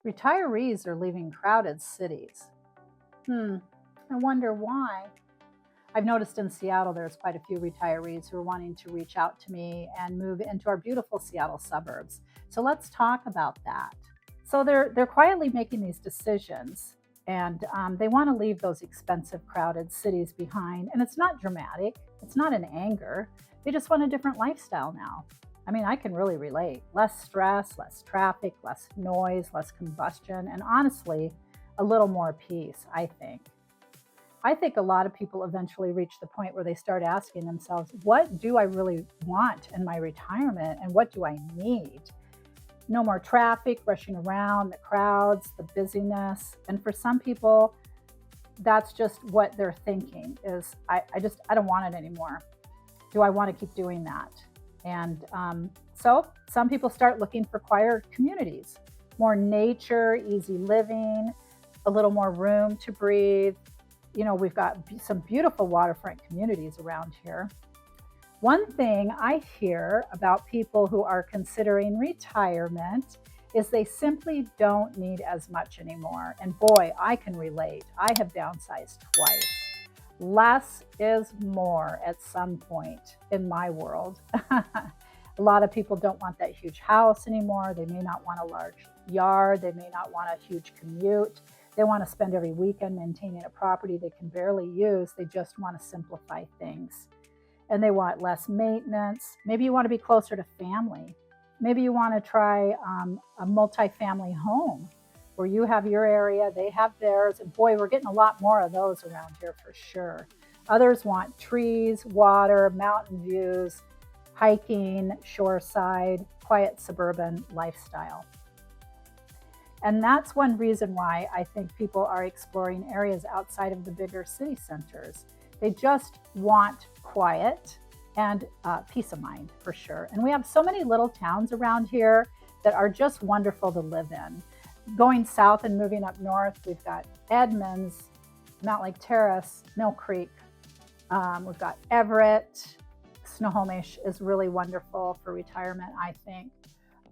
Retirees are leaving crowded cities. I wonder why. I've noticed in Seattle there's quite a few retirees who are wanting to reach out to me and move into our beautiful Seattle suburbs. So let's talk about that. So they're quietly making these decisions, and they want to leave those expensive, crowded cities behind. And it's not dramatic. It's not in anger. They just want a different lifestyle now. I mean, I can really relate. Less stress, less traffic, less noise, less combustion, and honestly, a little more peace, I think. I think a lot of people eventually reach the point where they start asking themselves, what do I really want in my retirement and what do I need? No more traffic, rushing around, the crowds, the busyness. And for some people, that's just what they're thinking is, I don't want it anymore. Do I want to keep doing that? And so some people start looking for quieter communities, more nature, easy living, a little more room to breathe. We've got some beautiful waterfront communities around here. One thing I hear about people who are considering retirement is they simply don't need as much anymore. And boy, I can relate. I have downsized twice. Less is more at some point in my world. A lot of people don't want that huge house anymore. They may not want a large yard. They may not want a huge commute. They want to spend every weekend maintaining a property they can barely use. They just want to simplify things. And they want less maintenance. Maybe you want to be closer to family. Maybe you want to try a multi-family home where you have your area, they have theirs. And boy, we're getting a lot more of those around here for sure. Others want trees, water, mountain views, hiking, shoreside, quiet suburban lifestyle. And that's one reason why I think people are exploring areas outside of the bigger city centers. They just want quiet and peace of mind for sure. And we have so many little towns around here that are just wonderful to live in. Going south and moving up north, we've got Edmonds, Mount Lake Terrace, Mill Creek. We've got Everett. Snohomish is really wonderful for retirement, I think.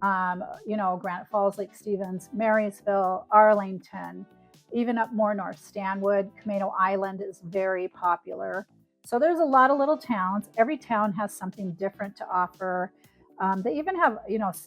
Granite Falls, Lake Stevens, Marysville, Arlington, even up more north, Stanwood, Camino Island is very popular. So there's a lot of little towns. Every town has something different to offer. They even have,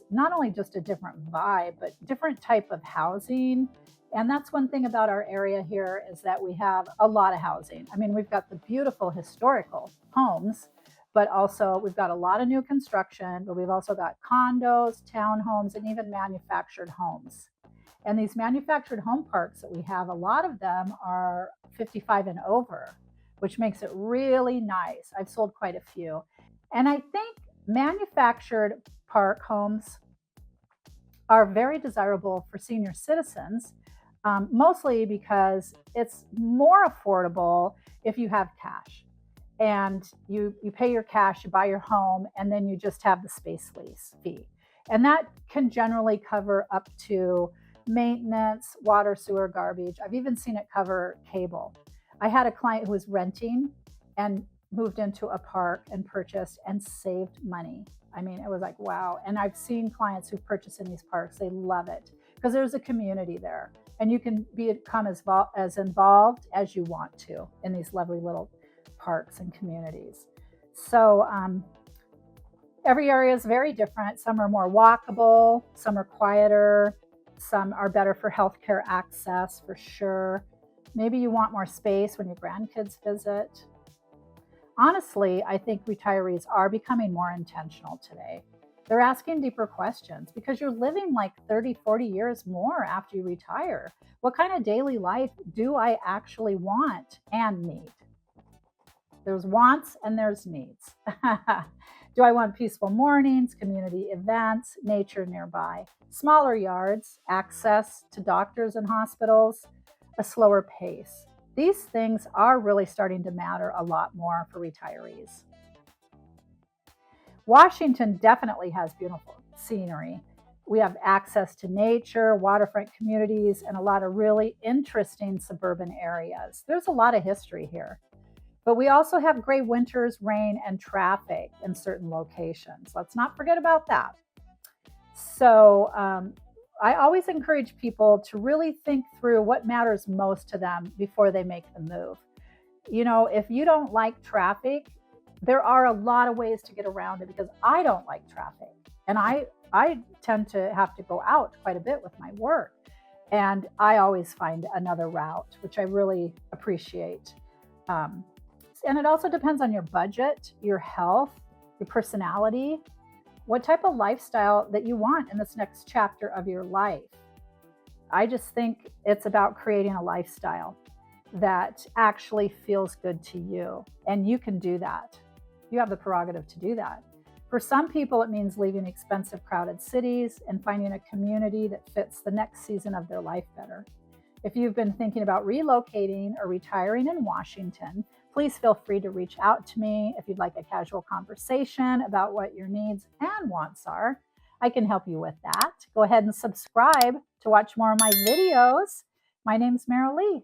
not only just a different vibe, but different type of housing. And that's one thing about our area here is that we have a lot of housing. I mean, we've got the beautiful historical homes, but also we've got a lot of new construction, but we've also got condos, townhomes, and even manufactured homes. And these manufactured home parks that we have, a lot of them are 55 and over, which makes it really nice. I've sold quite a few. And I think manufactured park homes are very desirable for senior citizens, mostly because it's more affordable if you have cash. And you pay your cash, you buy your home, and then you just have the space lease fee. And that can generally cover up to maintenance, water, sewer, garbage. I've even seen it cover cable. I had a client who was renting and moved into a park and purchased and saved money. I mean, it was like, wow. And I've seen clients who purchase in these parks, they love it because there's a community there. And you can become as involved as you want to in these lovely little parks and communities. So every area is very different. Some are more walkable, some are quieter, some are better for healthcare access for sure. Maybe you want more space when your grandkids visit. Honestly, I think retirees are becoming more intentional today. They're asking deeper questions because you're living like 30, 40 years more after you retire. What kind of daily life do I actually want and need? There's wants and there's needs. Do I want peaceful mornings, community events, nature nearby, smaller yards, access to doctors and hospitals, a slower pace? These things are really starting to matter a lot more for retirees. Washington definitely has beautiful scenery. We have access to nature, waterfront communities, and a lot of really interesting suburban areas. There's a lot of history here. But we also have gray winters, rain, and traffic in certain locations. Let's not forget about that. So I always encourage people to really think through what matters most to them before they make the move. If you don't like traffic, there are a lot of ways to get around it because I don't like traffic. And I tend to have to go out quite a bit with my work. And I always find another route, which I really appreciate. Um, and it also depends on your budget, your health, your personality, what type of lifestyle that you want in this next chapter of your life. I just think it's about creating a lifestyle that actually feels good to you. And you can do that. You have the prerogative to do that. For some people, it means leaving expensive, crowded cities and finding a community that fits the next season of their life better. If you've been thinking about relocating or retiring in Washington, please feel free to reach out to me if you'd like a casual conversation about what your needs and wants are. I can help you with that. Go ahead and subscribe to watch more of my videos. My name's Meryl Lee.